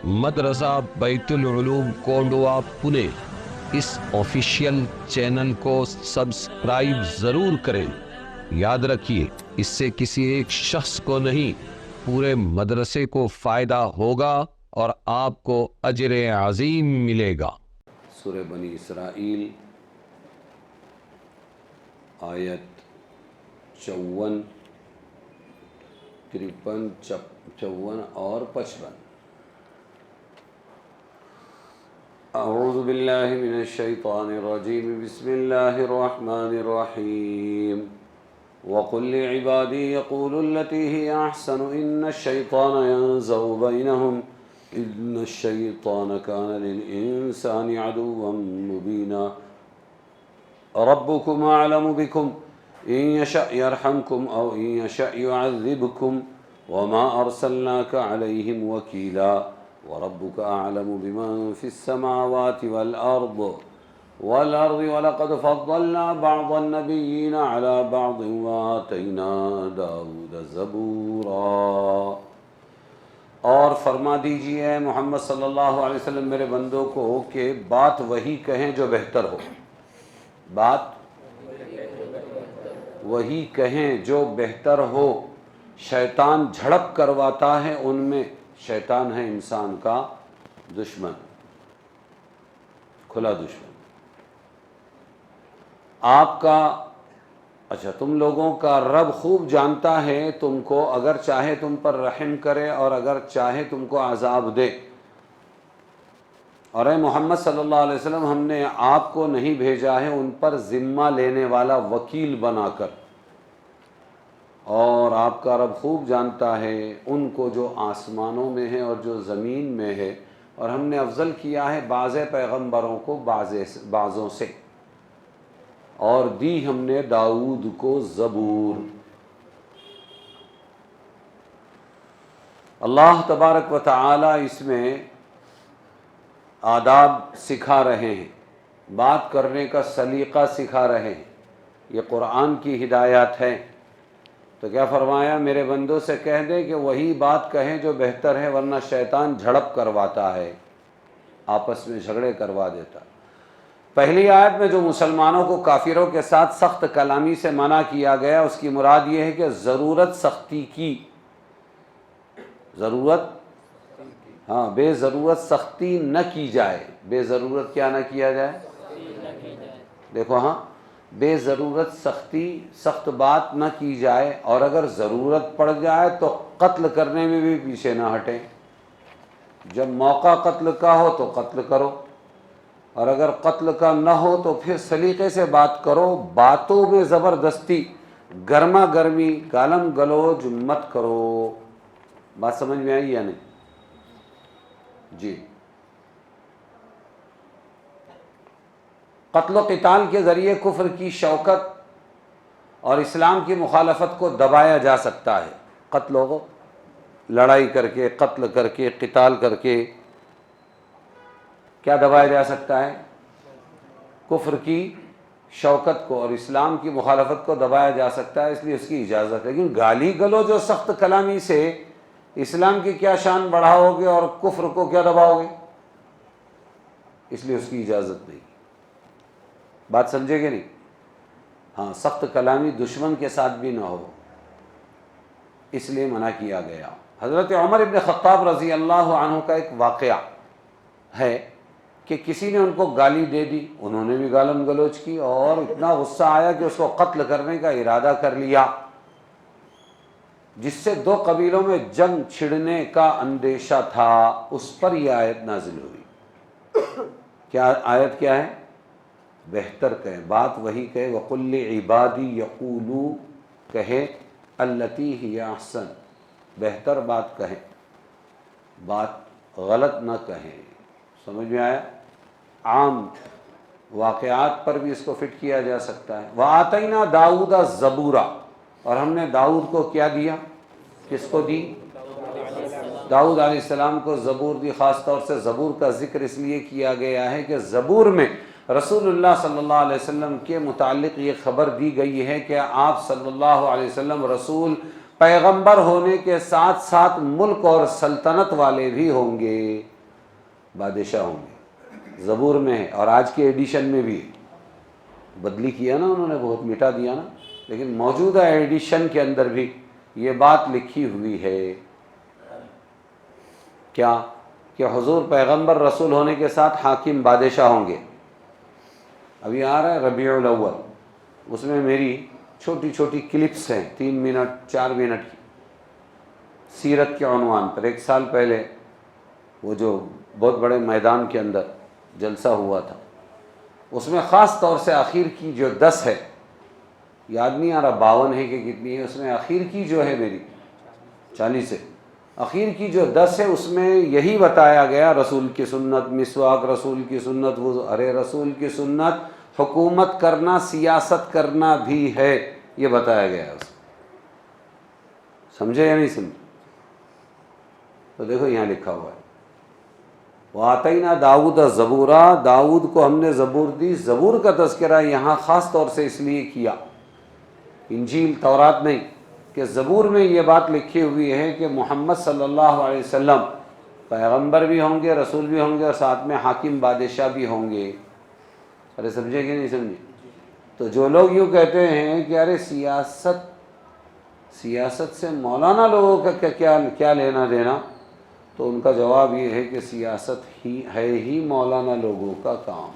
مدرسہ بیت العلوم کونڈوا پونے اس official channel کو سبسکرائب ضرور کریں۔ یاد رکھیے، اس سے کسی ایک شخص کو نہیں، پورے مدرسے کو فائدہ ہوگا اور آپ کو اجر عظیم ملے گا۔ سورہ بنی اسرائیل آیت 54، 53، 54 اور 55۔ اعوذ باللہ من الشیطان الرجیم، بسم اللہ الرحمن الرحیم۔ وَقُلْ لِعِبَادِي يَقُولُوا الَّتِي هِيَ أَحْسَنُ إِنَّ الشَّيْطَانَ يَنزَغُ بَيْنَهُمْ إِنَّ الشَّيْطَانَ كَانَ لِلْإِنسَانِ عَدُوًّا مُّبِينًا رَبُّكُمْ أَعْلَمُ بِكُمْ إِن يَشَأْ يَرْحَمْكُمْ أَوْ إِن يَشَأْ يُعَذِّبْكُمْ وَمَا أَرْسَلْنَاكَ عَلَيْهِمْ وَكِيلًا وَرَبُّكَ أَعْلَمُ بِمَن فِي السَّمَاوَاتِ وَالْأَرْضِ وَلَقَدْ فَضَّلْنَا بَعْضَ النَّبِيِّينَ عَلَى بَعْضٍ وَآتَيْنَا دَاوُودَ زَبُورًا۔ اور فرما دیجیے اے محمد صلی اللہ علیہ وسلم میرے بندوں کو کہ بات وہی کہیں جو بہتر ہو، بات وہی کہیں جو بہتر ہو۔ شیطان جھڑپ کرواتا ہے ان میں، شیطان ہے انسان کا دشمن، کھلا دشمن۔ آپ کا تم لوگوں کا رب خوب جانتا ہے تم کو، اگر چاہے تم پر رحم کرے اور اگر چاہے تم کو عذاب دے۔ اور اے محمد صلی اللہ علیہ وسلم ہم نے آپ کو نہیں بھیجا ہے ان پر ذمہ لینے والا وکیل بنا کر، اور آپ کا رب خوب جانتا ہے ان کو جو آسمانوں میں ہے اور جو زمین میں ہے، اور ہم نے افضل کیا ہے بعض پیغمبروں کو بعضوں سے، اور دی ہم نے داؤد کو زبور۔ اللہ تبارک و تعالی اس میں آداب سکھا رہے ہیں، بات کرنے کا سلیقہ سکھا رہے ہیں۔ یہ قرآن کی ہدایات ہے۔ تو کیا فرمایا؟ میرے بندوں سے کہہ دیں کہ وہی بات کہیں جو بہتر ہے، ورنہ شیطان جھڑپ کرواتا ہے، آپس میں جھگڑے کروا دیتا۔ پہلی آیت میں جو مسلمانوں کو کافروں کے ساتھ سخت کلامی سے منع کیا گیا، اس کی مراد یہ ہے کہ ضرورت سختی کی، بے ضرورت سختی نہ کی جائے۔ بے ضرورت کیا نہ کیا جائے؟ دیکھو بے ضرورت سختی، سخت بات نہ کی جائے، اور اگر ضرورت پڑ جائے تو قتل کرنے میں بھی پیچھے نہ ہٹیں۔ جب موقع قتل کا ہو تو قتل کرو، اور اگر قتل کا نہ ہو تو پھر سلیقے سے بات کرو، باتوں میں زبردستی، گرما گرمی، گالم گلوچ مت کرو۔ بات سمجھ میں آئی یا نہیں؟ جی، قتل و قتال کے ذریعے کفر کی شوکت اور اسلام کی مخالفت کو دبایا جا سکتا ہے۔ قتل ہو، لڑائی کر کے، قتل کر کے، قتال کر کے کیا دبایا جا سکتا ہے؟ کفر کی شوکت کو اور اسلام کی مخالفت کو دبایا جا سکتا ہے، اس لیے اس کی اجازت ہے۔ لیکن گالی گلوچ اور سخت کلامی سے اسلام کی کیا شان بڑھاؤ گے اور کفر کو کیا دباؤ گے؟ اس لیے اس کی اجازت نہیں۔ بات سمجھے گے نہیں؟ سخت کلامی دشمن کے ساتھ بھی نہ ہو، اس لیے منع کیا گیا۔ حضرت عمر ابن خطاب رضی اللہ عنہ کا ایک واقعہ ہے کہ کسی نے ان کو گالی دے دی، انہوں نے بھی گالم گلوچ کی، اور اتنا غصہ آیا کہ اس کو قتل کرنے کا ارادہ کر لیا، جس سے دو قبیلوں میں جنگ چھڑنے کا اندیشہ تھا۔ اس پر یہ آیت نازل ہوئی۔ کیا آیت کیا ہے؟ بہتر کہیں، بات وہی کہے، وَقُلْ لِعِبَادِي يَقُولُوا کہے، الَّتِي هِيَ أَحْسَنُ، بہتر بات کہیں، بات غلط نہ کہیں۔ سمجھ میں آیا؟ عام واقعات پر بھی اس کو فٹ کیا جا سکتا ہے۔ وَآتَيْنَا دَاوُودَ زَبُورًا، اور ہم نے داؤد کو کیا دیا؟ کس کو دی؟ داؤد علیہ السلام کو زبور دی۔ خاص طور سے زبور کا ذکر اس لیے کیا گیا ہے کہ زبور میں رسول اللہ صلی اللہ علیہ وسلم کے متعلق یہ خبر دی گئی ہے کہ آپ صلی اللہ علیہ وسلم رسول پیغمبر ہونے کے ساتھ ساتھ ملک اور سلطنت والے بھی ہوں گے، بادشاہ ہوں گے۔ زبور میں ہے اور آج کے ایڈیشن میں بھی ہے، بدلی کیا نا انہوں نے، بہت مٹا دیا نا، لیکن موجودہ ایڈیشن کے اندر بھی یہ بات لکھی ہوئی ہے کیا کہ حضور پیغمبر رسول ہونے کے ساتھ حاکم بادشاہ ہوں گے۔ ابھی آ رہا ہے ربیع الاول، اس میں میری چھوٹی چھوٹی کلپس ہیں 3 منٹ 4 منٹ کی، سیرت کے عنوان پر 1 سال پہلے وہ جو بہت بڑے میدان کے اندر جلسہ ہوا تھا، اس میں خاص طور سے آخر کی جو 10 ہے، یاد نہیں آ رہا 52 ہے کہ کتنی ہے، اس میں آخر کی جو ہے میری 40 ہے، آخر کی جو 10 ہے اس میں یہی بتایا گیا، رسول کی سنت مسواک، رسول کی سنت وضو، ارے رسول کی سنت حکومت کرنا سیاست کرنا بھی ہے، یہ بتایا گیا ہے اس میں، سمجھے یا نہیں سمجھے؟ تو دیکھو یہاں لکھا ہوا ہے وَآتَيْنَا دَاوُودَ زَبُورًا، داؤد کو ہم نے زبور دی۔ زبور کا تذکرہ یہاں خاص طور سے اس لیے کیا، انجیل تورات نہیں، کہ زبور میں یہ بات لکھی ہوئی ہے کہ محمد صلی اللہ علیہ وسلم پیغمبر بھی ہوں گے، رسول بھی ہوں گے، اور ساتھ میں حاکم بادشاہ بھی ہوں گے۔ ارے سمجھے کہ نہیں سمجھے؟ تو جو لوگ یوں کہتے ہیں کہ ارے سیاست سے مولانا لوگوں کا کیا لینا دینا، تو ان کا جواب یہ ہے کہ سیاست ہی مولانا لوگوں کا کام۔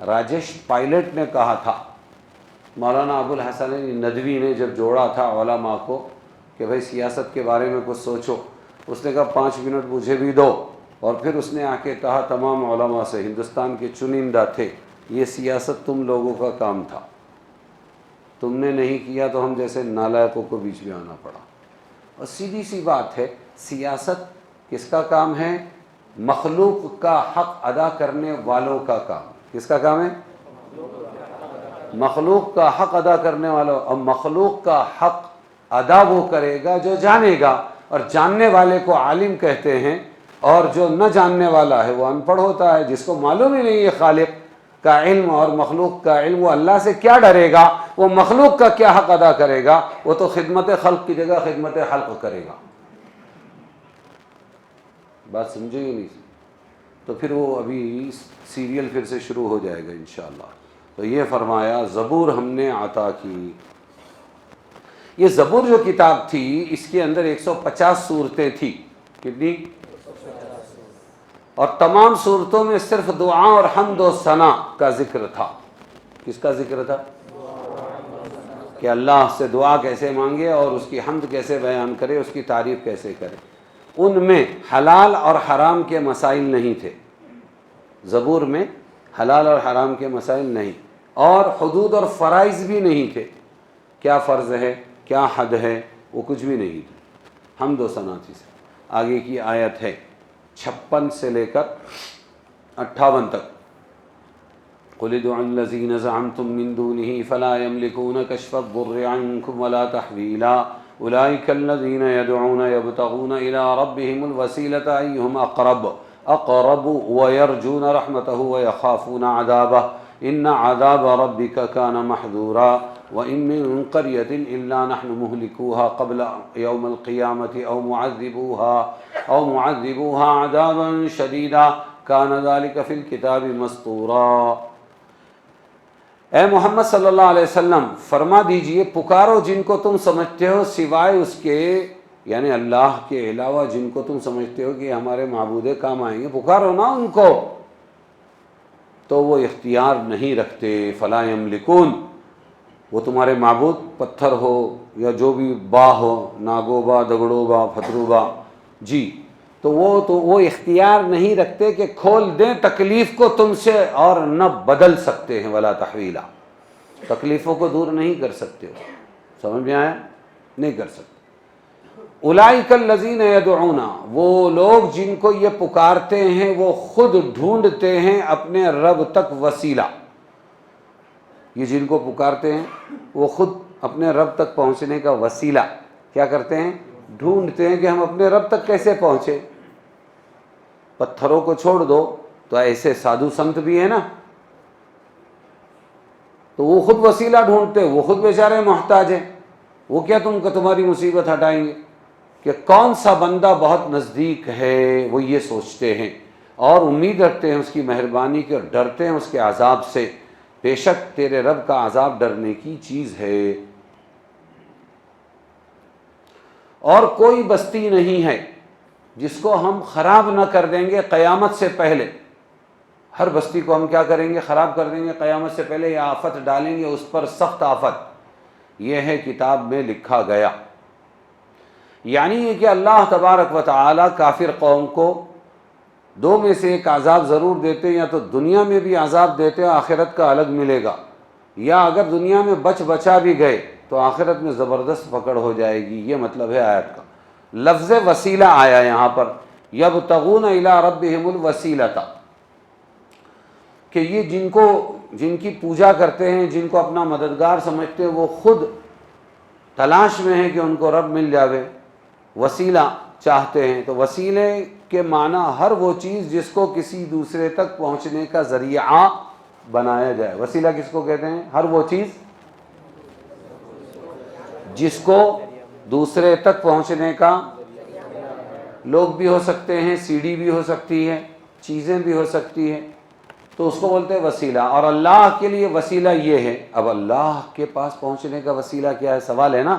راجیش پائلٹ نے کہا تھا، مولانا ابو الحسن ندوی نے جب جوڑا تھا علماء کو کہ بھائی سیاست کے بارے میں کچھ سوچو، اس نے کہا 5 منٹ مجھے بھی دو، اور پھر اس نے آ کے کہا تمام علماء سے، ہندوستان کے چنندہ تھے، یہ سیاست تم لوگوں کا کام تھا، تم نے نہیں کیا تو ہم جیسے نالائقوں کو بیچ میں آنا پڑا۔ اور سیدھی سی بات ہے، سیاست کس کا کام ہے؟ مخلوق کا حق ادا کرنے والوں کا کام۔ کس کا کام ہے؟ مخلوق کا حق ادا کرنے والوں، اور مخلوق کا حق ادا وہ کرے گا جو جانے گا، اور جاننے والے کو عالم کہتے ہیں، اور جو نہ جاننے والا ہے وہ ان پڑھ ہوتا ہے، جس کو معلوم ہی نہیں ہے خالق کا علم اور مخلوق کا علم، وہ اللہ سے کیا ڈرے گا، وہ مخلوق کا کیا حق ادا کرے گا، وہ تو خدمت خلق کی جگہ خدمت خلق کرے گا۔ بات سمجھے گی نہیں؟ تو پھر وہ ابھی سیریل پھر سے شروع ہو جائے گا انشاءاللہ۔ تو یہ فرمایا زبور ہم نے عطا کی۔ یہ زبور جو کتاب تھی اس کے اندر 150 صورتیں تھی، کتنی؟ اور تمام صورتوں میں صرف دعا اور حمد و ثنا کا ذکر تھا۔ کس کا ذکر تھا؟ کہ اللہ سے دعا کیسے مانگے اور اس کی حمد کیسے بیان کرے، اس کی تعریف کیسے کرے۔ ان میں حلال اور حرام کے مسائل نہیں تھے، زبور میں حلال اور حرام کے مسائل نہیں، اور حدود اور فرائض بھی نہیں تھے، کیا فرض ہے کیا حد ہے، وہ کچھ بھی نہیں تھا، حمد و ثنا تھی۔ آگے کی آیت ہے 56 سے لے کر 58 تک، قُلِ ادْعُوا الَّذِينَ زَعَمْتُم مِّن دُونِهِ فَلَا يَمْلِكُونَ كَشْفَ الضُّرِّ عَنكُمْ وَلَا تَحْوِيلًا أُولَٰئِكَ الَّذِينَ يَدْعُونَ يَبْتَغُونَ إِلَىٰ رَبِّهِمُ الْوَسِيلَةَ أَيُّهُمْ أَقْرَبُ وَيَرْجُونَ رَحْمَتَهُ وَيَخَافُونَ عَذَابَهُ إِنَّ عَذَابَ رَبِّكَ كَانَ مَحْذُورًا وَإِن مِّن قَرْيَةٍ إِلَّا نَحْنُ مُهْلِكُوهَا قَبْلَ يَوْمِ الْقِيَامَةِ أَوْ مُعَذِّبُوهَا عَذَابًا شَدِيدًا كَانَ ذَلِكَ فِي الْكِتَابِ مَسْطُورًا۔ اے محمد صلی اللہ علیہ وسلم فرما دیجئے، پکارو جن کو تم سمجھتے ہو سوائے اس کے، یعنی اللہ کے علاوہ جن کو تم سمجھتے ہو کہ ہمارے معبود کام آئیں گے، پکارو نا ان کو، تو وہ اختیار نہیں رکھتے۔ فلا یملکون، وہ تمہارے معبود پتھر ہو یا جو بھی با ہو، ناگوبا، دگڑوبا، فتروبا، جی، تو وہ اختیار نہیں رکھتے کہ کھول دیں تکلیف کو تم سے، اور نہ بدل سکتے ہیں، ولا تحویلا، تکلیفوں کو دور نہیں کر سکتے ہو۔ سمجھ میں آیا؟ نہیں کر سکتے۔ اولئک الذین یدعون، وہ لوگ جن کو یہ پکارتے ہیں وہ خود ڈھونڈتے ہیں اپنے رب تک وسیلہ۔ یہ جن کو پکارتے ہیں وہ خود اپنے رب تک پہنچنے کا وسیلہ کیا کرتے ہیں؟ ڈھونڈتے ہیں کہ ہم اپنے رب تک کیسے پہنچے۔ پتھروں کو چھوڑ دو تو ایسے سادھو سنت بھی ہیں نا، تو وہ خود وسیلہ ڈھونڈتے، وہ خود بیچارے محتاج ہیں، وہ کیا تمہاری مصیبت ہٹائیں گے؟ کہ کون سا بندہ بہت نزدیک ہے وہ یہ سوچتے ہیں اور امید رکھتے ہیں اس کی مہربانی کی اور ڈرتے ہیں اس کے عذاب سے۔ بے شک تیرے رب کا عذاب ڈرنے کی چیز ہے۔ اور کوئی بستی نہیں ہے جس کو ہم خراب نہ کر دیں گے قیامت سے پہلے۔ ہر بستی کو ہم کیا کریں گے؟ خراب کر دیں گے قیامت سے پہلے، یا آفت ڈالیں گے اس پر، سخت آفت۔ یہ ہے کتاب میں لکھا گیا۔ یعنی یہ کہ اللہ تبارک و تعالی کافر قوم کو دو میں سے ایک عذاب ضرور دیتے، یا تو دنیا میں بھی عذاب دیتے آخرت کا الگ ملے گا، یا اگر دنیا میں بچا بھی گئے تو آخرت میں زبردست پکڑ ہو جائے گی۔ یہ مطلب ہے آیت کا۔ لفظ وسیلہ آیا یہاں پر، یبتغون الی ربہم الوسیلۃ، کہ یہ جن کی پوجا کرتے ہیں، جن کو اپنا مددگار سمجھتے ہیں، وہ خود تلاش میں ہیں کہ ان کو رب مل جاوے، وسیلہ چاہتے ہیں۔ تو وسیلے کے معنی ہر وہ چیز جس کو کسی دوسرے تک پہنچنے کا ذریعہ بنایا جائے۔ وسیلہ کس کو کہتے ہیں؟ ہر وہ چیز جس کو دوسرے تک پہنچنے کا، لوگ بھی ہو سکتے ہیں، سی ڈی بھی ہو سکتی ہے، چیزیں بھی ہو سکتی ہیں، تو اس کو بولتے ہیں وسیلہ۔ اور اللہ کے لیے وسیلہ یہ ہے۔ اب اللہ کے پاس پہنچنے کا وسیلہ کیا ہے؟ سوال ہے نا۔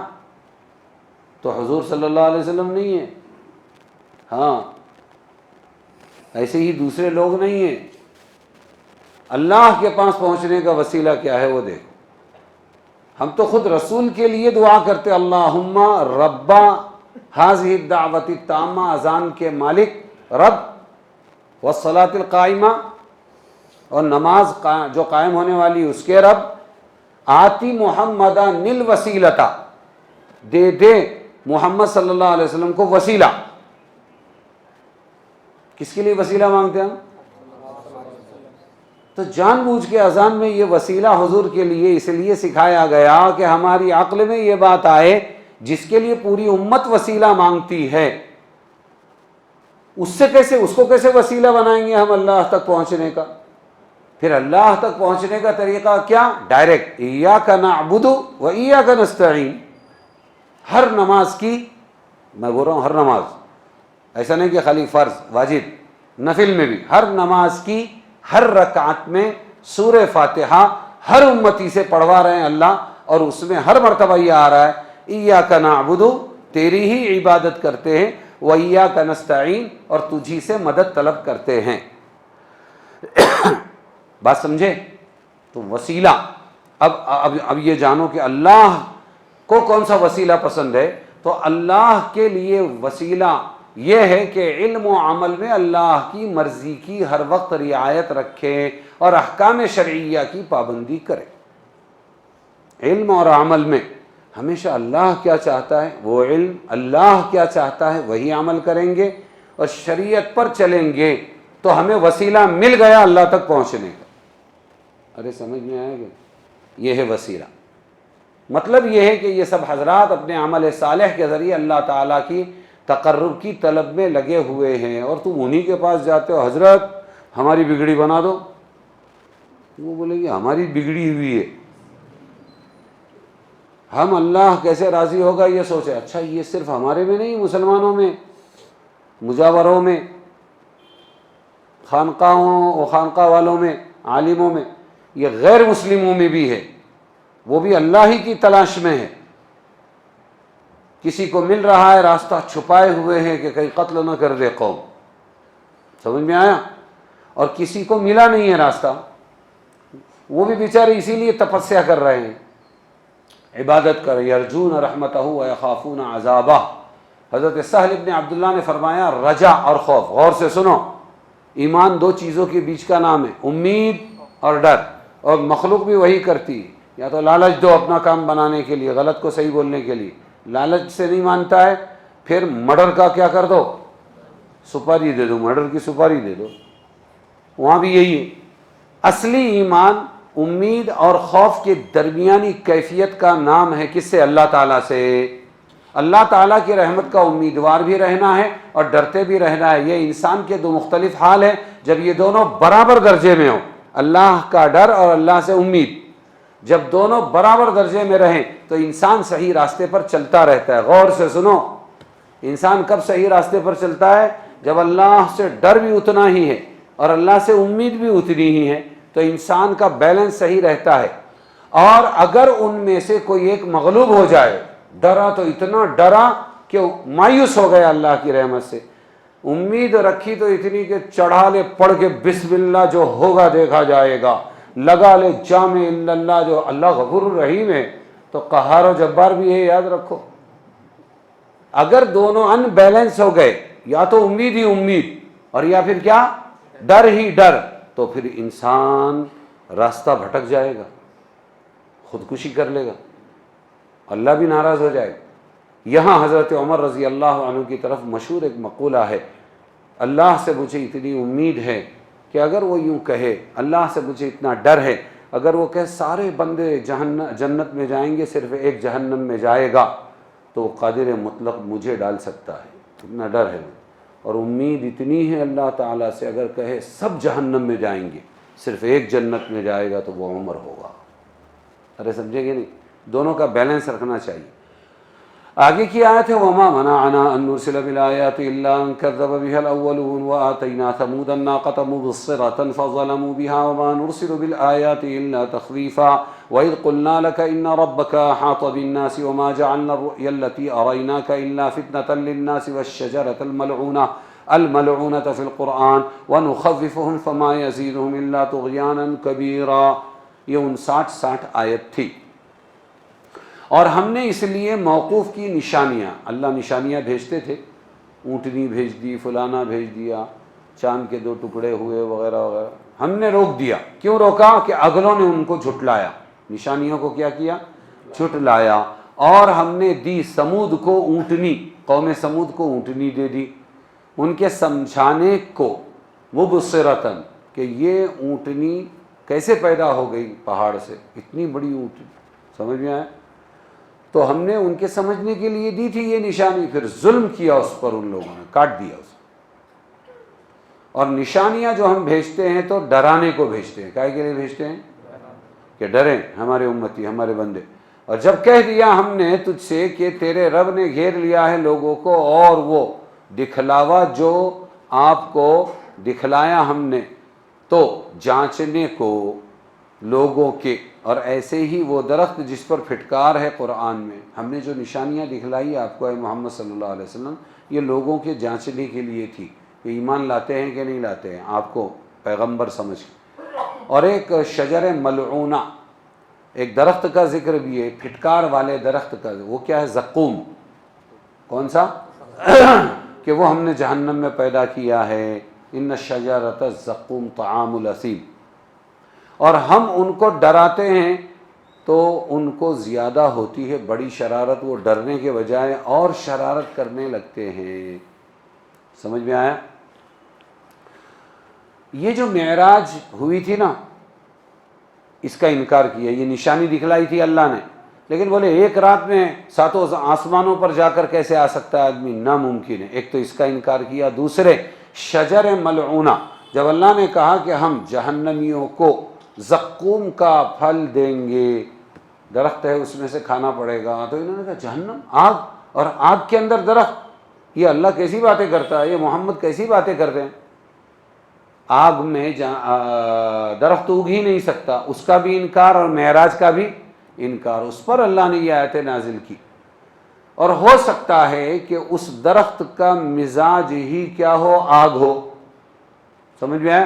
تو حضور صلی اللہ علیہ وسلم نہیں ہے، ہاں ایسے ہی دوسرے لوگ نہیں ہیں۔ اللہ کے پاس پہنچنے کا وسیلہ کیا ہے وہ دیکھو۔ ہم تو خود رسول کے لیے دعا کرتے، اللہم رب ہذہ الدعوۃ التامہ، اذان کے مالک رب، والصلاۃ القائمہ، اور نماز جو قائم ہونے والی اس کے رب، آتی محمدا الوسیلۃ، دے دے محمد صلی اللہ علیہ وسلم کو وسیلہ۔ کس کے لیے وسیلہ مانگتے ہیں ہم؟ تو جان بوجھ کے اذان میں یہ وسیلہ حضور کے لیے اس لیے سکھایا گیا کہ ہماری عقل میں یہ بات آئے، جس کے لیے پوری امت وسیلہ مانگتی ہے، اس کو کیسے وسیلہ بنائیں گے ہم اللہ تک پہنچنے کا؟ پھر اللہ تک پہنچنے کا طریقہ کیا؟ ڈائریکٹ، ایاک نعبد و ایاک نستعین۔ ہر نماز کی، میں بول رہا ہوں ہر نماز، ایسا نہیں کہ خالی فرض واجب، نفل میں بھی، ہر نماز کی ہر رکعت میں سورہ فاتحہ ہر امتی سے پڑھوا رہے ہیں اللہ، اور اس میں ہر مرتبہ یہ آ رہا ہے ایاک نعبد، تیری ہی عبادت کرتے ہیں، و ایاک نستعین، اور تجھی سے مدد طلب کرتے ہیں۔ بات سمجھے؟ تو وسیلہ، اب یہ جانو کہ اللہ کو کون سا وسیلہ پسند ہے۔ تو اللہ کے لیے وسیلہ یہ ہے کہ علم و عمل میں اللہ کی مرضی کی ہر وقت رعایت رکھے اور احکام شرعیہ کی پابندی کرے۔ علم اور عمل میں ہمیشہ اللہ کیا چاہتا ہے وہ علم، اللہ کیا چاہتا ہے وہی عمل کریں گے، اور شریعت پر چلیں گے تو ہمیں وسیلہ مل گیا اللہ تک پہنچنے کا۔ ارے سمجھ میں آئے گا؟ یہ ہے وسیلہ۔ مطلب یہ ہے کہ یہ سب حضرات اپنے عمل صالح کے ذریعے اللہ تعالیٰ کی تقرب کی طلب میں لگے ہوئے ہیں، اور تم انہی کے پاس جاتے ہو، حضرت ہماری بگڑی بنا دو۔ وہ بولے گی ہماری بگڑی ہوئی ہے، ہم اللہ کیسے راضی ہوگا یہ سوچے۔ اچھا یہ صرف ہمارے میں نہیں، مسلمانوں میں، مجاوروں میں، خانقاہوں و خانقاہ والوں میں، عالموں میں، یہ غیر مسلموں میں بھی ہے، وہ بھی اللہ ہی کی تلاش میں ہے۔ کسی کو مل رہا ہے راستہ چھپائے ہوئے ہیں کہ کہیں قتل نہ کر دے قوم، سمجھ میں آیا؟ اور کسی کو ملا نہیں ہے راستہ، وہ بھی بیچارے اسی لیے تپسیا کر رہے ہیں، عبادت کر، یرجون رحمتہ و یخافون عذابہ۔ حضرت سہل ابن عبداللہ نے فرمایا رجا اور خوف، غور سے سنو، ایمان دو چیزوں کے بیچ کا نام ہے، امید اور ڈر، اور مخلوق بھی وہی کرتی ہے، یا تو لالچ دو اپنا کام بنانے کے لیے، غلط کو صحیح بولنے کے لیے، لالچ سے نہیں مانتا ہے پھر مرڈر کا کیا کر دو، سپاری دے دو، مرڈر کی سپاری دے دو، وہاں بھی یہی ہے۔ اصلی ایمان امید اور خوف کے درمیانی کیفیت کا نام ہے کس سے؟ اللہ تعالیٰ سے۔ اللہ تعالیٰ کی رحمت کا امیدوار بھی رہنا ہے اور ڈرتے بھی رہنا ہے۔ یہ انسان کے دو مختلف حال ہیں، جب یہ دونوں برابر درجے میں ہوں، اللہ کا ڈر اور اللہ سے امید، جب دونوں برابر درجے میں رہیں تو انسان صحیح راستے پر چلتا رہتا ہے. غور سے سنو, انسان کب صحیح راستے پر چلتا ہے؟ جب اللہ سے ڈر بھی اتنا ہی ہے اور اللہ سے امید بھی اتنی ہی ہے, تو انسان کا بیلنس صحیح رہتا ہے. اور اگر ان میں سے کوئی ایک مغلوب ہو جائے, ڈرا تو اتنا ڈرا کہ مایوس ہو گیا اللہ کی رحمت سے, امید رکھی تو اتنی کہ چڑھا لے پڑھ کے بسم اللہ جو ہوگا دیکھا جائے گا, لگا لے جامع الا اللہ جو اللہ غفور الرحیم ہے, تو قہار و جبار بھی ہے, یاد رکھو. اگر دونوں ان بیلنس ہو گئے, یا تو امید ہی امید اور یا پھر کیا ڈر ہی ڈر, تو پھر انسان راستہ بھٹک جائے گا, خودکشی کر لے گا, اللہ بھی ناراض ہو جائے گا. یہاں حضرت عمر رضی اللہ عنہ کی طرف مشہور ایک مقولہ ہے, اللہ سے مجھے اتنی امید ہے کہ اگر وہ یوں کہے, اللہ سے مجھے اتنا ڈر ہے, اگر وہ کہے سارے بندے جنت میں جائیں گے صرف ایک جہنم میں جائے گا, تو وہ قادر مطلق مجھے ڈال سکتا ہے, اتنا ڈر ہے. اور امید اتنی ہے اللہ تعالیٰ سے, اگر کہے سب جہنم میں جائیں گے صرف ایک جنت میں جائے گا تو وہ عمر ہوگا. ارے سمجھے گے نہیں, دونوں کا بیلنس رکھنا چاہیے. آگے کی آیت ہے وَمَا مَنَعَنَا أَن نُرْسِلَ بِالْآيَاتِ إِلَّا أَن كَذَّبَ بِهَا الْأَوَّلُونَ وَآتَيْنَا ثَمُودَ النَّاقَةَ مُبْصِرَةً فَظَلَمُوا بِهَا وَمَا نُرْسِلُ بِالْآيَاتِ إِلَّا تَخْوِيفًا وَإِذْ قُلْنَا لَكَ إِنَّ رَبَّكَ أَحَاطَ بِالنَّاسِ وَمَا جَعَلْنَا الرُّؤْيَا الَّتِي أَرَيْنَاكَ إِلَّا فِتْنَةً لِلنَّاسِ وَالشَّجَرَةَ الملعونة في القرآن ونخوفهم فما يزيدهم إلا طغيانا كبيرا. یہ 59-60 آیت تھی. اور ہم نے اس لیے موقوف کی نشانیاں, اللہ نشانیاں بھیجتے تھے, اونٹنی بھیج دی, فلانا بھیج دیا, چاند کے 2 ٹکڑے ہوئے وغیرہ وغیرہ, ہم نے روک دیا. کیوں روکا؟ کہ اگلوں نے ان کو جھٹلایا, نشانیوں کو کیا کیا؟ جھٹلایا. اور ہم نے دی سمود کو اونٹنی, قوم سمود کو اونٹنی دے دی, ان کے سمجھانے کو, مبصرتن کہ یہ اونٹنی کیسے پیدا ہو گئی پہاڑ سے, اتنی بڑی اونٹنی, سمجھ میں آیا؟ تو ہم نے ان کے سمجھنے کے لیے دی تھی یہ نشانی, پھر ظلم کیا اس پر, ان لوگوں نے کاٹ دیا اسے. اور نشانیاں جو ہم بھیجتے ہیں تو ڈرانے کو بھیجتے ہیں. کائے کے لیے بھیجتے ہیں؟ کہ ڈریں ہمارے امتی, ہمارے بندے. اور جب کہہ دیا ہم نے تجھ سے کہ تیرے رب نے گھیر لیا ہے لوگوں کو, اور وہ دکھلاوا جو آپ کو دکھلایا ہم نے, تو جانچنے کو لوگوں کے, اور ایسے ہی وہ درخت جس پر پھٹکار ہے قرآن میں, ہم نے جو نشانیاں دکھلائی آپ کو اے محمد صلی اللہ علیہ وسلم, یہ لوگوں کے جانچنے کے لیے تھی کہ ایمان لاتے ہیں کہ نہیں لاتے ہیں, آپ کو پیغمبر سمجھ کے. اور ایک شجر ملعونہ, ایک درخت کا ذکر بھی ہے, پھٹکار والے درخت کا, وہ کیا ہے؟ زقوم. کون سا؟ کہ وہ ہم نے جہنم میں پیدا کیا ہے. ان الشجرۃ الزقوم طعام الاثیم. اور ہم ان کو ڈراتے ہیں تو ان کو زیادہ ہوتی ہے بڑی شرارت, وہ ڈرنے کے بجائے اور شرارت کرنے لگتے ہیں. سمجھ میں آیا؟ یہ جو معراج ہوئی تھی نا, اس کا انکار کیا. یہ نشانی دکھلائی تھی اللہ نے, لیکن بولے ایک رات میں 7 آسمانوں پر جا کر کیسے آ سکتا ہے آدمی؟ ناممکن ہے. ایک تو اس کا انکار کیا. دوسرے شجر ملعونہ, جب اللہ نے کہا کہ ہم جہنمیوں کو زقوم کا پھل دیں گے, درخت ہے اس میں سے کھانا پڑے گا, تو انہوں نے کہا جہنم, آگ, اور آگ کے اندر درخت, یہ اللہ کیسی باتیں کرتا ہے, یہ محمد کیسی باتیں کرتے ہیں. آگ میں درخت اگ ہی نہیں سکتا, اس کا بھی انکار اور معراج کا بھی انکار. اس پر اللہ نے یہ آیتیں نازل کی. اور ہو سکتا ہے کہ اس درخت کا مزاج ہی کیا ہو؟ آگ ہو. سمجھ میں آیا؟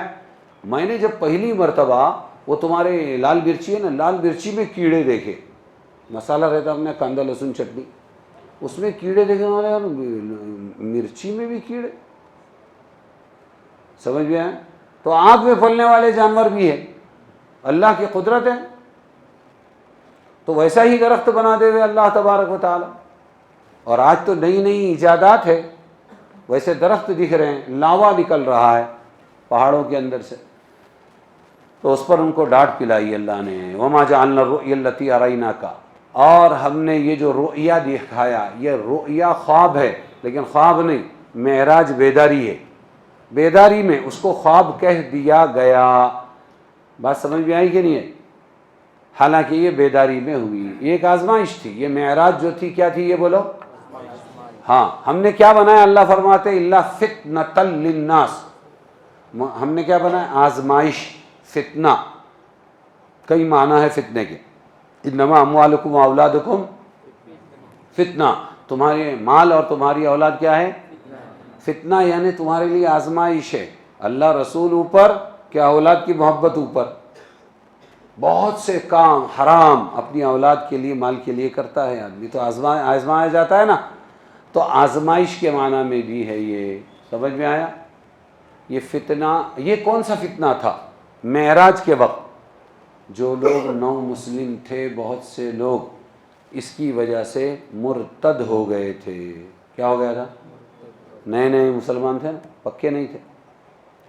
میں نے جب پہلی مرتبہ وہ تمہارے لال مرچی ہے نا, لال مرچی میں کیڑے دیکھے, مسالہ رہتا اپنے کاندا لہسن چٹنی, اس میں کیڑے دیکھے, ہمارے یار مرچی میں بھی کیڑے. سمجھ میں آیا؟ تو آگ میں پھلنے والے جانور بھی ہیں, اللہ کی قدرت ہے. تو ویسا ہی درخت بنا دے ہوئے اللہ تبارک و تعالی. اور آج تو نئی نئی ایجادات ہے, ویسے درخت دکھ رہے ہیں, لاوا نکل رہا ہے پہاڑوں کے اندر سے. تو اس پر ان کو ڈانٹ پلائی اللہ نے. وما جعلنا الرؤيا التي اريناك, اور ہم نے یہ جو رؤیا دکھایا, یہ رؤیا خواب ہے, لیکن خواب نہیں, معراج بیداری ہے. بیداری میں اس کو خواب کہہ دیا گیا. بات سمجھ میں آئی کہ نہیں ہے؟ حالانکہ یہ بیداری میں ہوئی، یہ ایک آزمائش تھی۔ یہ معراج جو تھی کیا تھی؟ یہ بولو۔ ہاں، ہم نے کیا بنایا؟ اللہ فرماتے اللہ فتنۃ للناس، ہم نے کیا بنایا؟ آزمائش، فتنہ، کئی معنی ہے فتنے کے۔ انما اموالکم واولادکم فتنہ، تمہارے مال اور تمہاری اولاد کیا ہے؟ فتنہ، یعنی تمہارے لیے آزمائش ہے۔ اللہ رسول اوپر، کیا اولاد کی محبت اوپر۔ بہت سے کام حرام اپنی اولاد کے لیے، مال کے لیے کرتا ہے آدمی، تو آزمایا جاتا ہے نا، تو آزمائش کے معنی میں بھی ہے یہ۔ سمجھ میں آیا؟ یہ فتنہ، یہ کون سا فتنہ تھا؟ معراج کے وقت جو لوگ نو مسلم تھے، بہت سے لوگ اس کی وجہ سے مرتد ہو گئے تھے۔ کیا ہو گیا تھا؟ نئے نئے مسلمان تھے نا، پکے نہیں تھے،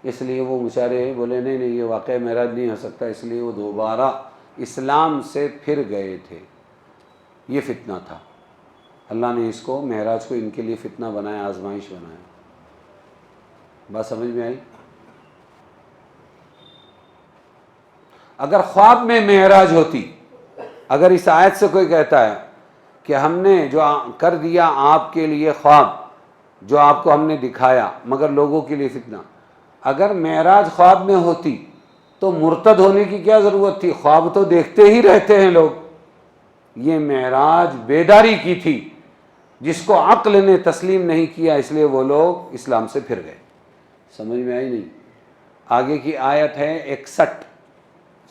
اس لیے وہ بیچارے بولے نہیں نہیں یہ واقعہ معراج نہیں ہو سکتا، اس لیے وہ دوبارہ اسلام سے پھر گئے تھے۔ یہ فتنہ تھا، اللہ نے اس کو، معراج کو ان کے لیے فتنہ بنایا، آزمائش بنایا۔ بات سمجھ میں آئی؟ اگر خواب میں معراج ہوتی، اگر اس آیت سے کوئی کہتا ہے کہ ہم نے جو کر دیا آپ کے لیے خواب، جو آپ کو ہم نے دکھایا مگر لوگوں کے لیے فتنہ، اگر معراج خواب میں ہوتی تو مرتد ہونے کی کیا ضرورت تھی؟ خواب تو دیکھتے ہی رہتے ہیں لوگ۔ یہ معراج بیداری کی تھی، جس کو عقل نے تسلیم نہیں کیا، اس لیے وہ لوگ اسلام سے پھر گئے۔ سمجھ میں آئی نہیں؟ آگے کی آیت ہے 61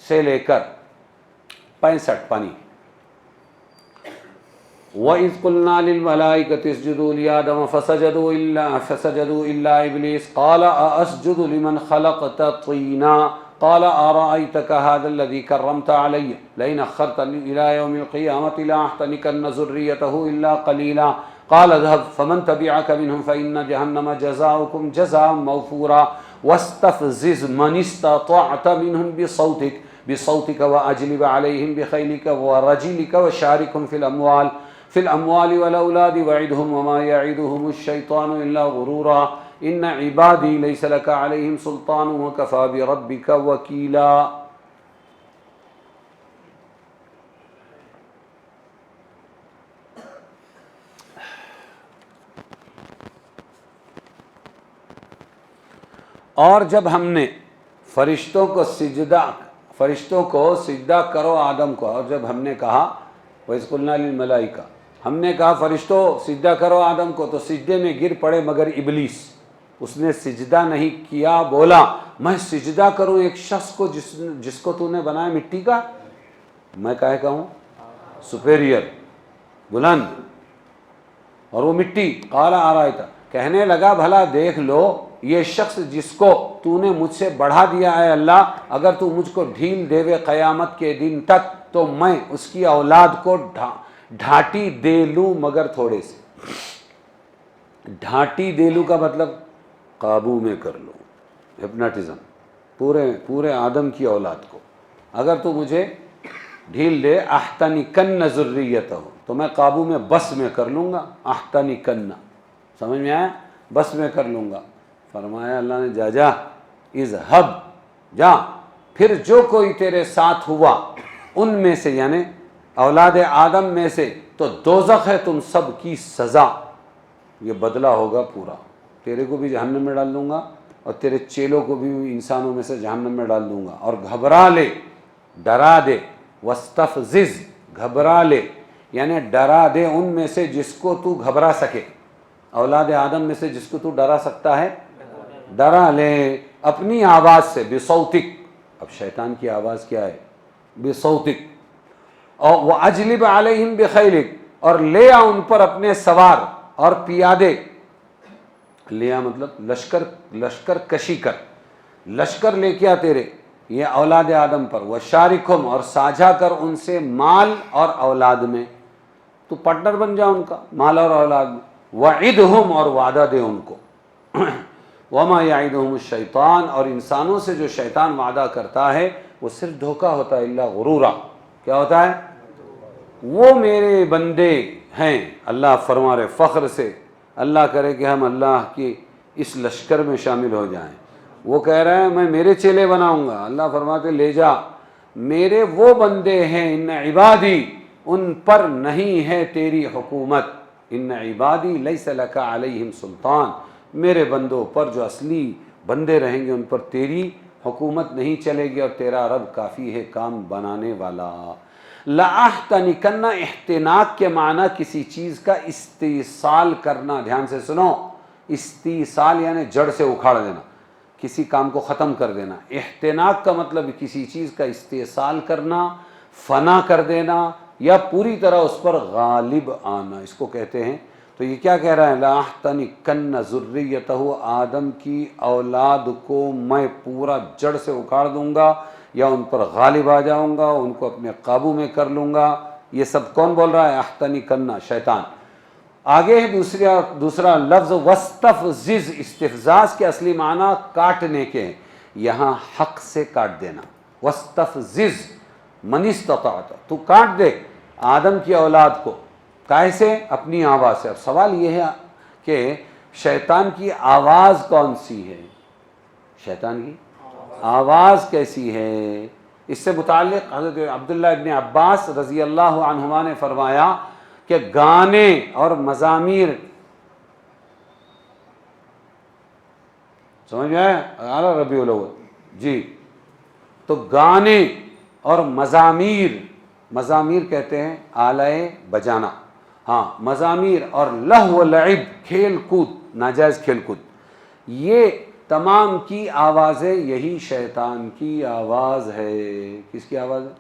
سے لے کر 65 پانی۔ وَإِذْ قُلْنَا لِلْمَلَائِكَةِ اسْجُدُوا لِآدَمَ فَسَجَدُوا إِلَّا إِبْلِيسَ قَالَ أَأَسْجُدُ لِمَنْ خَلَقْتَ طِينًا قَالَ أَرَأَيْتَكَ هَذَا الَّذِي كَرَّمْتَ عَلَيَّ لَئِنْ أَخَّرْتَنِي إِلَى يَوْمِ الْقِيَامَةِ لَأَحْتَنِكَنَّ ذُرِّيَّتَهُ إِلَّا قَلِيلًا قَالَ اذْهَبْ فَمَنْ تَبِعَكَ مِنْهُمْ فَإِنَّ جَهَنَّمَ جَزَاؤُكُمْ جَزَاءً مَوْفُورًا وَاسْتَفْزِزْ مَنِ اسْتَطَعْتَ مِنْهُمْ بصوتك وأجلب عليهم بخيلك ورجلك وشاركهم في الأموال والأولاد وعدهم وما يعدهم الشيطان إلا غرورا إن عبادي ليس لك عليهم سلطان وكفى بربك وكيلا۔ اور جب ہم نے فرشتوں کو سجدہ کرو آدم کو، اور جب ہم نے کہا وَإِذْ قُلْنَا لِلْمَلَائِكَةِ، ہم نے کہا فرشتوں سجدہ کرو آدم کو، تو سجدے میں گر پڑے مگر ابلیس، اس نے سجدہ نہیں کیا، بولا میں سجدہ کروں ایک شخص کو جس کو تو نے بنایا مٹی کا، میں کہے کہ ہوں سپیریئر، بلند، اور وہ مٹی۔ قال آرائیت، کہنے لگا بھلا دیکھ لو یہ شخص جس کو تو نے مجھ سے بڑھا دیا ہے اللہ، اگر تو مجھ کو ڈھیل دیوے قیامت کے دن تک تو میں اس کی اولاد کو ڈھانٹی دے لوں مگر تھوڑے سے۔ ڈھانٹی دے لوں کا مطلب قابو میں کر لوں، ہپناٹزم، پورے آدم کی اولاد کو اگر تو مجھے ڈھیل دے، احتنکن ذریتہ، تو میں قابو میں، بس میں کر لوں گا۔ احتنکن، سمجھ میں آیا؟ بس میں کر لوں گا۔ فرمایا اللہ نے جا اذهب، جا، پھر جو کوئی تیرے ساتھ ہوا ان میں سے، یعنی اولاد آدم میں سے، تو دوزخ ہے تم سب کی سزا، یہ بدلہ ہوگا پورا، تیرے کو بھی جہنم میں ڈال دوں گا اور تیرے چیلوں کو بھی انسانوں میں سے جہنم میں ڈال دوں گا۔ اور گھبرا لے، ڈرا دے، واستفزز، گھبرا لے، یعنی ڈرا دے ان میں سے جس کو تو گھبرا سکے، اولاد آدم میں سے جس کو تو ڈرا سکتا ہے، ڈرا لے اپنی آواز سے، بصوتک، اب شیطان کی آواز کیا ہے؟ بصوتک، اور وَأَجْلِبْ عَلَيْهِمْ بِخَيْلِكَ، اور لے آ ان پر اپنے سوار اور پیادے، لے آ مطلب لشکر کشی کر، لشکر لے کے آ تیرے یہ اولاد آدم پر، وَشَارِكْهُمْ، اور ساجھا کر ان سے مال اور اولاد میں، تو پارٹنر بن جا ان کا مال اور اولاد میں، وَعِدْهُمْ، اور وعدہ دے ان کو، وَمَا يَعِدُهُمُ الشَّيْطَانُ، اور انسانوں سے جو شیطان وعدہ کرتا ہے وہ صرف دھوکہ ہوتا ہے، الا غرورا، کیا ہوتا ہے؟ وہ میرے بندے ہیں، اللہ فرما رہے فخر سے، اللہ کرے کہ ہم اللہ کی اس لشکر میں شامل ہو جائیں۔ وہ کہہ رہے ہیں میں میرے چیلے بناؤں گا، اللہ فرماتے لے جا، میرے وہ بندے ہیں، ان عبادی، ان پر نہیں ہے تیری حکومت، ان عبادی لیس لک علیہم سلطان، میرے بندوں پر جو اصلی بندے رہیں گے ان پر تیری حکومت نہیں چلے گی، اور تیرا رب کافی ہے کام بنانے والا۔ لَأَحْتَنِكَنَّ، احتناق کے معنی کسی چیز کا استیصال کرنا، دھیان سے سنو، استیصال یعنی جڑ سے اکھاڑ دینا، کسی کام کو ختم کر دینا۔ احتناق کا مطلب کسی چیز کا استیصال کرنا، فنا کر دینا، یا پوری طرح اس پر غالب آنا، اس کو کہتے ہیں۔ تو یہ کیا کہہ رہا ہے؟ لَأَحْتَنِكَنَّ ذُرِّيَّتَهُ، آدم کی اولاد کو میں پورا جڑ سے اکھاڑ دوں گا، یا ان پر غالب آ جاؤں گا، ان کو اپنے قابو میں کر لوں گا۔ یہ سب کون بول رہا ہے؟ احتنکن، شیطان۔ آگے ہے دوسرا لفظ وستفزز، استفزاز کے اصلی معنی کاٹنے کے ہیں، یہاں حق سے کاٹ دینا۔ وستفزز من استطاعت، تو کاٹ دے آدم کی اولاد کو، کیسے؟ اپنی آواز سے۔ اب سوال یہ ہے کہ شیطان کی آواز کون سی ہے؟ شیطان کی آواز کیسی ہے؟ اس سے متعلق حضرت عبداللہ ابن عباس رضی اللہ عنہما نے فرمایا کہ گانے اور مزامیر، سمجھ میں آیا ربیع الاول؟ جی، تو گانے اور مزامیر، مزامیر کہتے ہیں آلہ بجانا، ہاں مزامیر، اور لہو و لعب، کھیل کود، ناجائز کھیل کود، یہ تمام کی آوازیں یہی شیطان کی آواز ہے۔ کس کی آواز ہے؟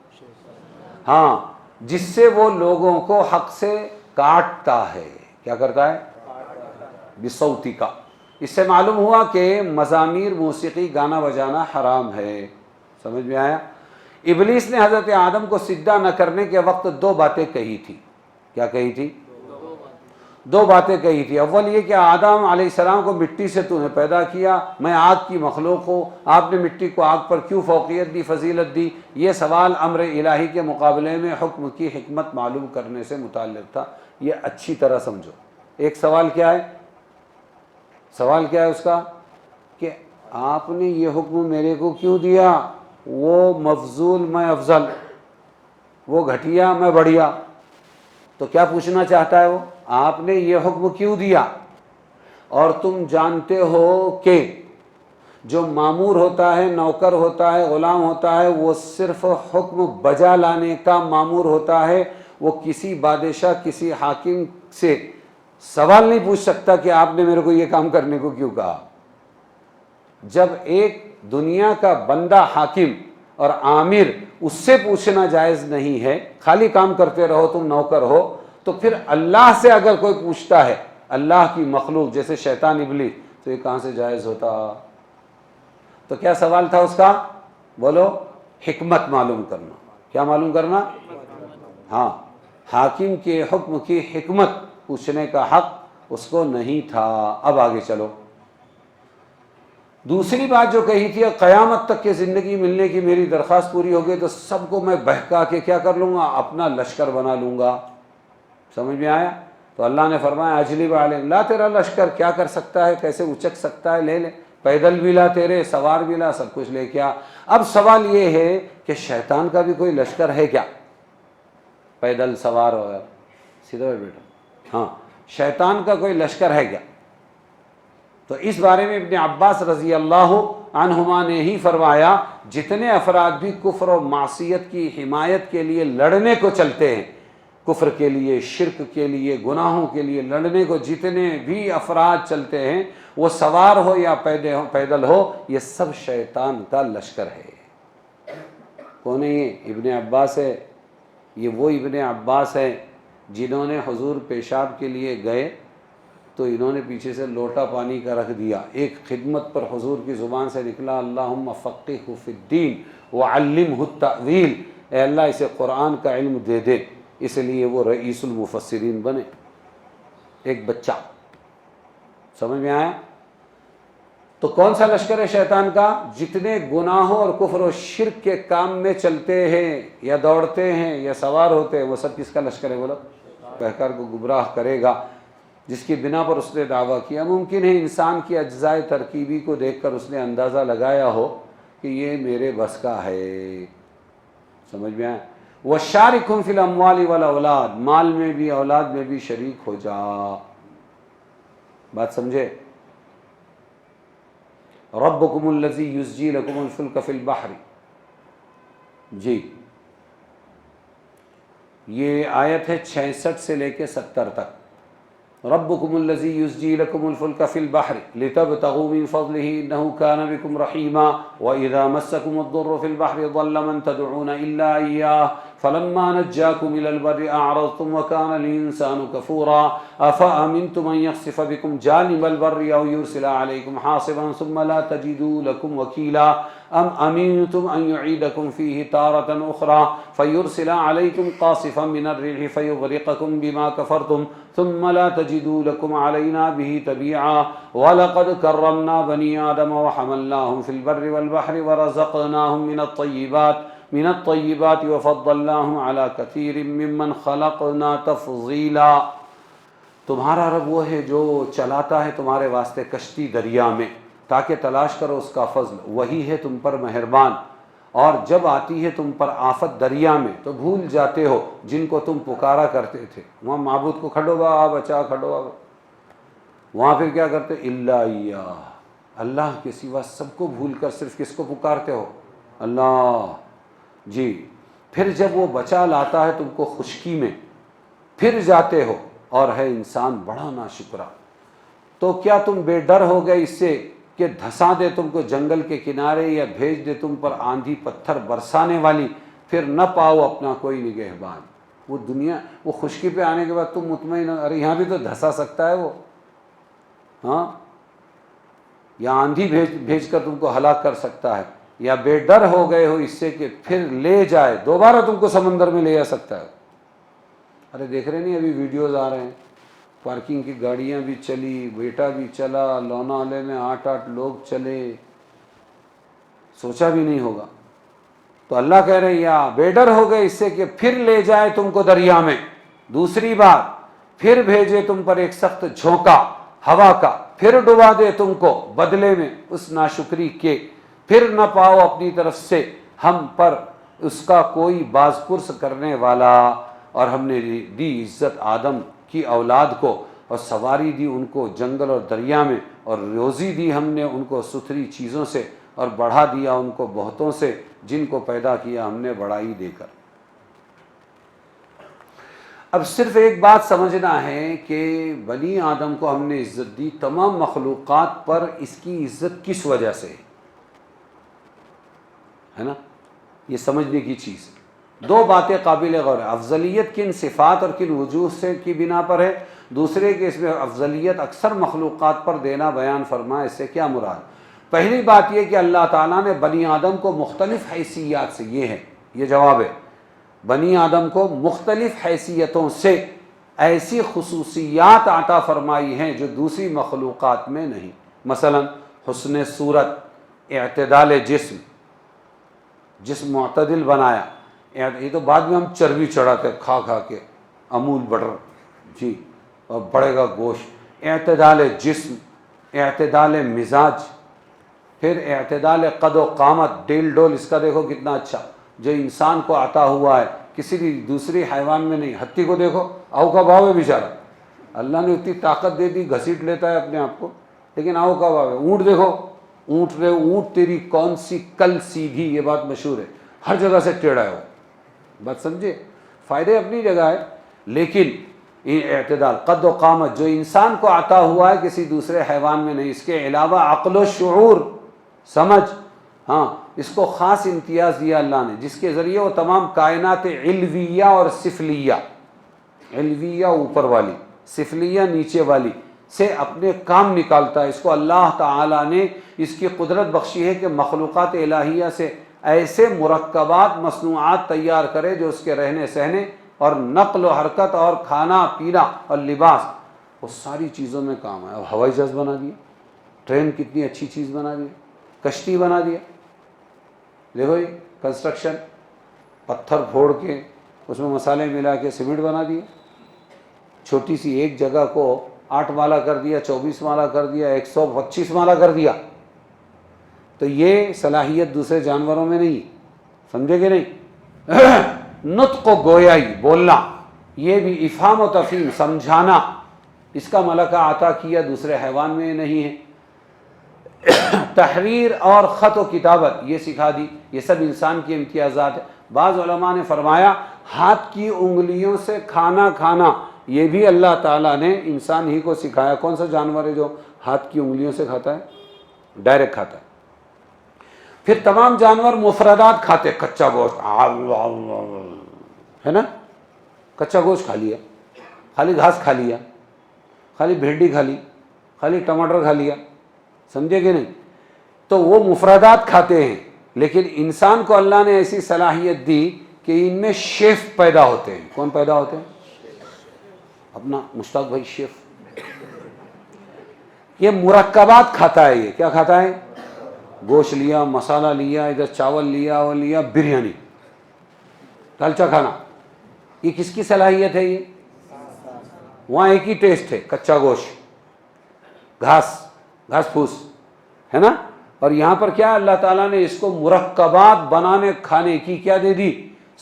ہاں، جس سے وہ لوگوں کو حق سے کاٹتا ہے۔ کیا کرتا ہے؟ بصوتی کا۔ اس سے معلوم ہوا کہ مزامیر، موسیقی، گانا بجانا حرام ہے۔ سمجھ میں آیا؟ ابلیس نے حضرت آدم کو سجدہ نہ کرنے کے وقت دو باتیں کہی تھی۔ کیا کہی تھی؟ دو باتیں کہی تھی۔ اول یہ کہ آدم علیہ السلام کو مٹی سے تو نے پیدا کیا، میں آگ کی مخلوق ہوں، آپ نے مٹی کو آگ پر کیوں فوقیت دی، فضیلت دی؟ یہ سوال امر الہی کے مقابلے میں حکم کی حکمت معلوم کرنے سے متعلق تھا۔ یہ اچھی طرح سمجھو۔ ایک سوال کیا ہے؟ سوال کیا ہے اس کا؟ کہ آپ نے یہ حکم میرے کو کیوں دیا؟ وہ مفضول میں افضل، وہ گھٹیا میں بڑھیا۔ تو کیا پوچھنا چاہتا ہے وہ؟ آپ نے یہ حکم کیوں دیا؟ اور تم جانتے ہو کہ جو مامور ہوتا ہے، نوکر ہوتا ہے، غلام ہوتا ہے، وہ صرف حکم بجا لانے کا مامور ہوتا ہے، وہ کسی بادشاہ، کسی حاکم سے سوال نہیں پوچھ سکتا کہ آپ نے میرے کو یہ کام کرنے کو کیوں کہا۔ جب ایک دنیا کا بندہ حاکم اور آمر، اس سے پوچھنا جائز نہیں ہے، خالی کام کرتے رہو، تم نوکر ہو، تو پھر اللہ سے اگر کوئی پوچھتا ہے، اللہ کی مخلوق جیسے شیطان ابلیس، تو یہ کہاں سے جائز ہوتا؟ تو کیا سوال تھا اس کا؟ بولو، حکمت معلوم کرنا۔ کیا معلوم کرنا؟ ہاں، حاکم کے حکم کی حکمت پوچھنے کا حق اس کو نہیں تھا۔ اب آگے چلو، دوسری بات جو کہی تھی، قیامت تک کی زندگی ملنے کی میری درخواست پوری ہو گئی تو سب کو میں بہکا کے کیا کر لوں گا؟ اپنا لشکر بنا لوں گا۔ سمجھ میں آیا؟ تو اللہ نے فرمایا اجلب علیہم، لا تیرا لشکر کیا کر سکتا ہے، کیسے اچک سکتا ہے، لے لے، پیدل بھی لا، تیرے سوار بھی لا، سب کچھ لے کے آ۔ اب سوال یہ ہے کہ شیطان کا بھی کوئی لشکر ہے کیا؟ پیدل سوار ہو، سیدھا بیٹا، ہاں، شیطان کا کوئی لشکر ہے کیا؟ تو اس بارے میں ابن عباس رضی اللہ عنہما نے ہی فرمایا، جتنے افراد بھی کفر و معصیت کی حمایت کے لیے لڑنے کو چلتے ہیں، کفر کے لیے، شرک کے لیے، گناہوں کے لیے لڑنے کو جتنے بھی افراد چلتے ہیں، وہ سوار ہو یا پیدل ہو، یہ سب شیطان کا لشکر ہے۔ کون ہے یہ؟ ابن عباس ہے۔ یہ وہ ابن عباس ہے جنہوں نے حضور پیشاب کے لیے گئے تو انہوں نے پیچھے سے لوٹا پانی کا رکھ دیا، ایک خدمت پر حضور کی زبان سے نکلا، اللہم فقہہ فی الدین وعلمہ التأویل، اے اللہ اسے قرآن کا علم دے دے، اس لیے وہ رئیس المفسرین بنے، ایک بچہ۔ سمجھ میں آیا؟ تو کون سا لشکر ہے شیطان کا؟ جتنے گناہوں اور کفر و شرک کے کام میں چلتے ہیں یا دوڑتے ہیں یا سوار ہوتے ہیں، وہ سب کس کا لشکر ہے؟ بولو، بہکار کو گمراہ کرے گا، جس کی بنا پر اس نے دعویٰ کیا۔ ممکن ہے انسان کی اجزائے ترکیبی کو دیکھ کر اس نے اندازہ لگایا ہو کہ یہ میرے بس کا ہے، سمجھ میں آیا؟ وَشَارِكْهُمْ فِي الْأَمْوَالِ وَالْأَوْلَادِ، مال میں بھی اولاد میں بھی شریک ہو جا. بات سمجھے؟ رَبُّكُمُ الَّذِي يُزْجِي لَكُمُ الْفُلْكَ فِي الْبَحْرِ. جی یہ آیت ہے 66 سے لے کے 70 تک. ربکم الذی یزجی لکم الفلک فی البحر لتبتغوا من فضلہ انہ کان بکم رحیما واذا مسکم الضر فی البحر ضل من تدعون الا ایاہ فلما نجاکم الى البر اعرضتم وکان الانسان کفورا افامنتم ان یخسف بکم جانب البر او یرسل علیکم حاصبا ثم لا تجدوا لکم وکیلا ام امنتم ان یعیدکم فیہ تارة اخرى فیرسل علیکم قاصفا من الريح فیغرقکم بما کفرتم ثم لا تجدوا لكم علينا به تبيعا ولقد كرمنا بني آدم وحملناهم في البر والبحر ورزقناهم من الطيبات وفضلناهم على كثير ممن خلقنا تفضيلا. تمہارا رب وہ ہے جو چلاتا ہے تمہارے واسطے کشتی دریا میں تاکہ تلاش کرو اس کا فضل، وہی ہے تم پر مہربان. اور جب آتی ہے تم پر آفت دریا میں تو بھول جاتے ہو جن کو تم پکارا کرتے تھے. وہاں معبود کو کھڑو با بچا کھڑو با، وہاں پھر کیا کرتے؟ الا ایاہ، اللہ کے سوا سب کو بھول کر صرف کس کو پکارتے ہو؟ اللہ. جی پھر جب وہ بچا لاتا ہے تم کو خشکی میں پھر جاتے ہو اور ہے انسان بڑا ناشکرا. تو کیا تم بے ڈر ہو گئے اس سے کہ دھسا دے تم کو جنگل کے کنارے یا بھیج دے تم پر آندھی پتھر برسانے والی، پھر نہ پاؤ اپنا کوئی نگہبان. وہ دنیا وہ خشکی پہ آنے کے بعد تم مطمئن ارے یہاں بھی تو دھسا سکتا ہے وہ، ہاں، یا آندھی بھیج کر تم کو ہلاک کر سکتا ہے. یا بے ڈر ہو گئے ہو اس سے کہ پھر لے جائے دوبارہ تم کو سمندر میں لے جا سکتا ہے. ارے دیکھ رہے نہیں ابھی ویڈیوز آ رہے ہیں، پارکنگ کی گاڑیاں بھی چلی، بیٹا بھی چلا، لونالے میں 8 لوگ چلے، سوچا بھی نہیں ہوگا. تو اللہ کہہ رہے ہیں یا بے ڈر ہو گئے اس سے کہ پھر لے جائے تم کو دریا میں. دوسری بات پھر بھیجے تم پر ایک سخت جھونکا ہوا کا، پھر ڈبا دے تم کو بدلے میں اس ناشکری کے، پھر نہ پاؤ اپنی طرف سے ہم پر اس کا کوئی باز پرس کرنے والا. اور ہم نے دی عزت آدم کی اولاد کو اور سواری دی ان کو جنگل اور دریا میں، اور روزی دی ہم نے ان کو ستھری چیزوں سے، اور بڑھا دیا ان کو بہتوں سے جن کو پیدا کیا ہم نے بڑائی دے کر. اب صرف ایک بات سمجھنا ہے کہ بنی آدم کو ہم نے عزت دی، تمام مخلوقات پر اس کی عزت کس وجہ سے ہے نا، یہ سمجھنے کی چیز. 2 باتیں قابل غور ہے. افضلیت کن صفات اور کن وجوہ سے کی بنا پر ہے. دوسرے کہ اس میں افضلیت اکثر مخلوقات پر دینا بیان فرمائے، اس سے کیا مراد؟ پہلی بات یہ کہ اللہ تعالیٰ نے بنی آدم کو مختلف حیثیات سے، یہ ہے یہ جواب ہے، بنی آدم کو مختلف حیثیتوں سے ایسی خصوصیات عطا فرمائی ہیں جو دوسری مخلوقات میں نہیں. مثلا حسن صورت، اعتدال جسم معتدل بنایا. یہ تو بعد میں ہم چربی چڑھاتے کھا کے، امول بٹر جی اور بڑھے گا گوشت. اعتدال جسم، اعتدال مزاج، پھر اعتدال قد و قامت، ڈیل ڈول اس کا دیکھو کتنا اچھا جو انسان کو عطا ہوا ہے، کسی بھی دوسری حیوان میں نہیں. ہتھی کو دیکھو آؤ کا بھاؤ ہے بیچارہ، اللہ نے اتنی طاقت دے دی گھسیٹ لیتا ہے اپنے آپ کو، لیکن آؤ کا بھاؤ ہے. اونٹ دیکھو، اونٹ تیری کون سی کل سیدھی، یہ بات مشہور ہے، ہر جگہ سے ٹیڑھا ہے وہ. بات سمجھے، فائدے اپنی جگہ ہے، لیکن اعتدال قد و قامت جو انسان کو عطا ہوا ہے کسی دوسرے حیوان میں نہیں. اس کے علاوہ عقل و شعور، سمجھ، ہاں اس کو خاص امتیاز دیا اللہ نے جس کے ذریعے وہ تمام کائنات علویہ اور سفلیہ، علویہ اوپر والی، سفلیہ نیچے والی سے اپنے کام نکالتا ہے. اس کو اللہ تعالیٰ نے اس کی قدرت بخشی ہے کہ مخلوقات الہیہ سے ایسے مرکبات مصنوعات تیار کرے جو اس کے رہنے سہنے اور نقل و حرکت اور کھانا پینا اور لباس، وہ ساری چیزوں میں کام ہے. اب ہوائی جہاز بنا دیا، ٹرین کتنی اچھی چیز بنا دی، کشتی بنا دیا. دیکھو یہ کنسٹرکشن، پتھر پھوڑ کے اس میں مسالے ملا کے سیمنٹ بنا دیا. چھوٹی سی ایک جگہ کو 8 مالا کر دیا، 24 مالا کر دیا، 125 مالا کر دیا. تو یہ صلاحیت دوسرے جانوروں میں نہیں، سمجھے کہ نہیں؟ نطق و گویائی بولنا، یہ بھی افہام و تفہیم سمجھانا، اس کا ملکہ عطا کیا، دوسرے حیوان میں نہیں ہے۔ تحریر اور خط و کتابت یہ سکھا دی، یہ سب انسان کی امتیازات ہے۔ بعض علماء نے فرمایا ہاتھ کی انگلیوں سے کھانا کھانا یہ بھی اللہ تعالیٰ نے انسان ہی کو سکھایا۔ کون سا جانور ہے جو ہاتھ کی انگلیوں سے کھاتا ہے؟ ڈائریکٹ کھاتا ہے۔ پھر تمام جانور مفردات کھاتے، کچا گوشت ہے نا، کچا گوشت کھا لیا، خالی گھاس کھا لیا، خالی بھنڈی کھا لی، خالی ٹماٹر کھا لیا، سمجھے کہ نہیں؟ تو وہ مفردات کھاتے ہیں، لیکن انسان کو اللہ نے ایسی صلاحیت دی کہ ان میں شیف پیدا ہوتے ہیں۔ کون پیدا ہوتے ہیں؟ اپنا مشتاق بھائی شیف۔ یہ مرکبات کھاتا ہے، یہ کیا کھاتا ہے؟ گوشت لیا، مسالہ لیا، ادھر چاول لیا، وہ لیا، بریانی، دالچا کھانا، یہ کس کی صلاحیت ہے؟ یہ وہاں ایک ہی ٹیسٹ ہے، کچا گوشت، گھاس پھوس ہے نا، اور یہاں پر کیا اللہ تعالیٰ نے اس کو مرکبات بنانے کھانے کی کیا دے دی؟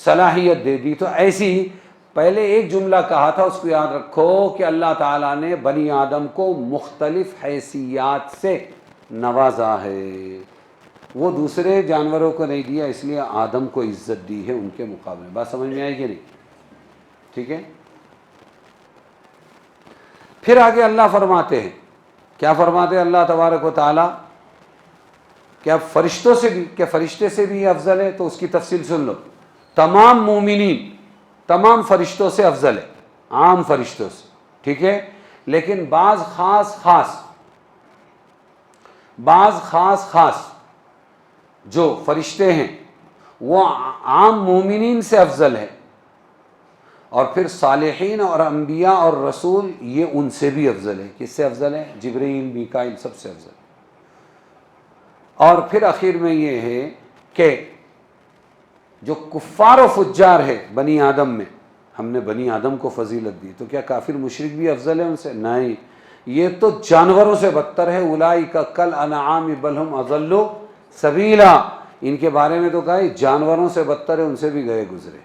صلاحیت دے دی۔ تو ایسی ہی پہلے ایک جملہ کہا تھا، اس کو یاد رکھو کہ اللہ تعالیٰ نے بنی آدم کو مختلف حیثیات سے نوازا ہے، وہ دوسرے جانوروں کو نہیں دیا، اس لیے آدم کو عزت دی ہے ان کے مقابلے۔ بات سمجھ میں آئی کہ نہیں؟ ٹھیک ہے، پھر آگے اللہ فرماتے ہیں، کیا فرماتے ہیں اللہ تبارک و تعالیٰ؟ کیا فرشتوں سے بھی، کیا فرشتے سے بھی افضل ہے؟ تو اس کی تفصیل سن لو۔ تمام مومنین تمام فرشتوں سے افضل ہے، عام فرشتوں سے، ٹھیک ہے، لیکن بعض خاص جو فرشتے ہیں وہ عام مومنین سے افضل ہے، اور پھر صالحین اور انبیاء اور رسول یہ ان سے بھی افضل ہے۔ کس سے افضل ہے؟ جبرائیل، میکائیل، سب سے افضل ہے۔ اور پھر آخر میں یہ ہے کہ جو کفار و فجار ہے بنی آدم میں، ہم نے بنی آدم کو فضیلت دی، تو کیا کافر مشرک بھی افضل ہے ان سے؟ نہیں، یہ تو جانوروں سے بدتر ہے۔ اولئک کالانعام بل هم اضل سبیلا، ان کے بارے میں تو کہا جانوروں سے بدتر ہے، ان سے بھی گئے گزرے۔